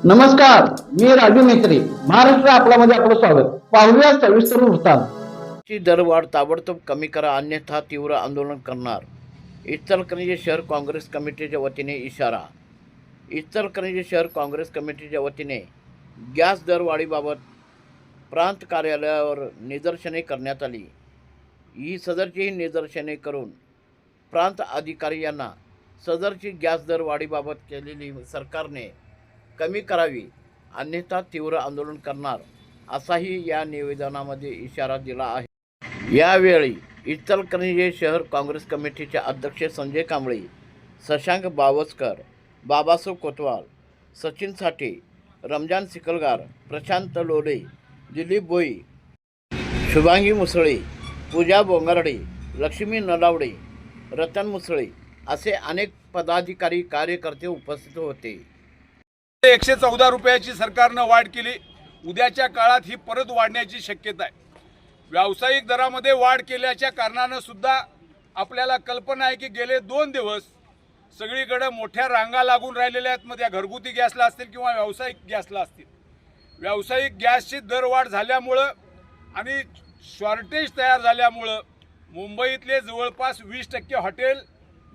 नमस्कार, मी राजू मेत्री. महाराष्ट्र आपल्यामध्ये आपलं स्वागत. पाहूया सविस्तर वृत्तांत. ची दरवाढ ताबडतोब कमी करा, अन्यथा तीव्र आंदोलन करणार. इचलकरंजी शहर काँग्रेस कमिटीच्या वतीने इशारा. इचलकरंजी शहर काँग्रेस कमिटीच्या वतीने गॅस दरवाढीबाबत प्रांत कार्यालयावर निदर्शने करण्यात आली. ही सदरची निदर्शने करून प्रांत अधिकारी यांना सदरची गॅस दरवाढीबाबत केलेली सरकारने कमी करावी, अन्यथा तीव्र आंदोलन करणार असाही या निवेदनामध्ये इशारा दिला आहे. यावेळी इचलकरंजी शहर काँग्रेस कमिटीचे अध्यक्ष संजय कांबळे, शशांक बावस्कर, बाबासाहेब कोतवाल, सचिन साठे, रमजान सिकलगार, प्रशांत लोले, दिलीप भोई, शुभांगी मुसळे, पूजा बोंगारडे, लक्ष्मी नलावडे, रतन मुसळे असे अनेक पदाधिकारी कार्यकर्ते उपस्थित होते. 114 रुपयाची सरकारनं वाढ केली. उद्याच्या काळात ही परत वाढण्याची शक्यता आहे. व्यावसायिक दरामध्ये वाढ केल्याच्या कारणानं सुद्धा आपल्याला कल्पना आहे की गेले 2 दिवस सगळीकडे मोठ्या रांगा लागून राहिलेल्या आहेत. मग त्या घरगुती गॅसला असतील किंवा व्यावसायिक गॅसला असतील. व्यावसायिक गॅसची दरवाढ झाल्यामुळं आणि शॉर्टेज तयार झाल्यामुळं मुंबईतले जवळपास 20% हॉटेल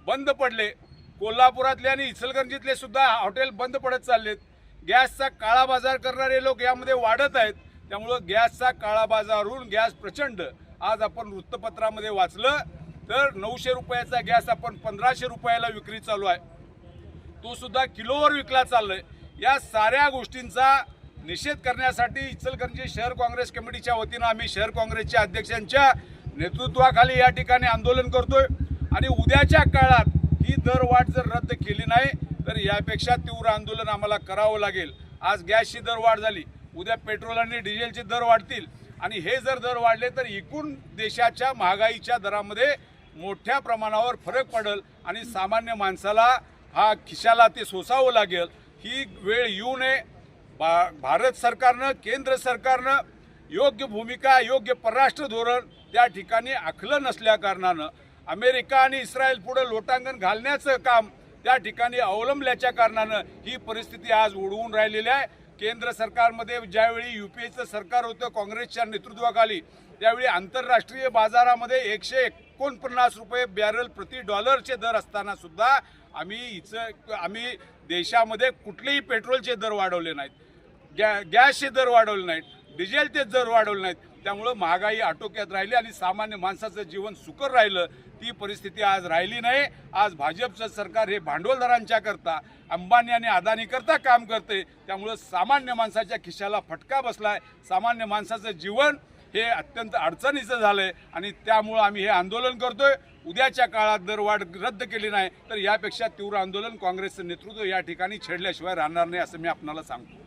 बंद पडले. कोल्हापुरातले आणि इचलकरंजीतले सुद्धा हॉटेल बंद पडत चाललेत. गॅसचा काळा बाजार करणारे लोक यामध्ये वाढत आहेत. त्यामुळं गॅसचा काळा बाजार होऊन गॅस प्रचंड, आज आपण वृत्तपत्रामध्ये वाचलं तर 900 रुपयाचा गॅस आपण 1500 रुपयाला विक्री चालू आहे. तो सुद्धा किलोवर विकला चाललाय. या साऱ्या गोष्टींचा निषेध करण्यासाठी इचलकरंजी शहर काँग्रेस कमिटीच्या वतीनं आम्ही शहर काँग्रेसच्या अध्यक्षांच्या नेतृत्वाखाली या ठिकाणी आंदोलन करतोय. आणि उद्याच्या काळात ही दरवाढ जर रद्द केली नाही तर यापेक्षा तीव्र आंदोलन आम्हाला करावं लागेल. आज गॅसची दरवाढ झाली, उद्या पेट्रोल आणि डिझेलचे दर वाढतील आणि हे जर दर वाढले तर एकूण देशाच्या महागाईच्या दरामध्ये मोठ्या प्रमाणावर फरक पडेल आणि सामान्य माणसाला हा खिशाला ते सोसावं लागेल. ही वेळ येऊ नये. भारत सरकारनं, केंद्र सरकारनं योग्य भूमिका, योग्य परराष्ट्र धोरण त्या ठिकाणी आखलं नसल्या कारणानं अमेरिका आणि इस्रायल पुढे लोटांगण घालण्याचं काम त्या ठिकाणी अवलंबल्याच्या कारणानं ही परिस्थिती आज ओढवून राहिलेली आहे. केंद्र सरकारमध्ये ज्यावेळी UPAचं सरकार होतं काँग्रेसच्या नेतृत्वाखाली, त्यावेळी आंतरराष्ट्रीय बाजारामध्ये 149 रुपये बॅरल प्रति डॉलरचे दर असताना सुद्धा आम्ही देशामध्ये कुठलेही पेट्रोलचे दर वाढवले नाहीत, गॅसचे दर वाढवले नाहीत, डिझेलचे दर वाढवले नाहीत. त्यामुळं महागाई आटोक्यात राहिली आणि सामान्य माणसाचं जीवन सुकर राहिलं. ती परिस्थिती आज राहिली नाही. आज भाजपचं सरकार हे भांडवलदारांच्या करता, अंबानी आणि अदानी करता काम करते. त्यामुळं सामान्य माणसाच्या खिशाला फटका बसलाय. सामान्य माणसाचं जीवन हे अत्यंत अडचणीचं झालंय आणि त्यामुळं आम्ही हे आंदोलन करतोय. उद्याच्या काळात दरवाढ रद्द केली नाही तर यापेक्षा तीव्र आंदोलन काँग्रेसचं नेतृत्व या ठिकाणी छेडल्याशिवाय राहणार नाही असं मी आपणाला सांगतो.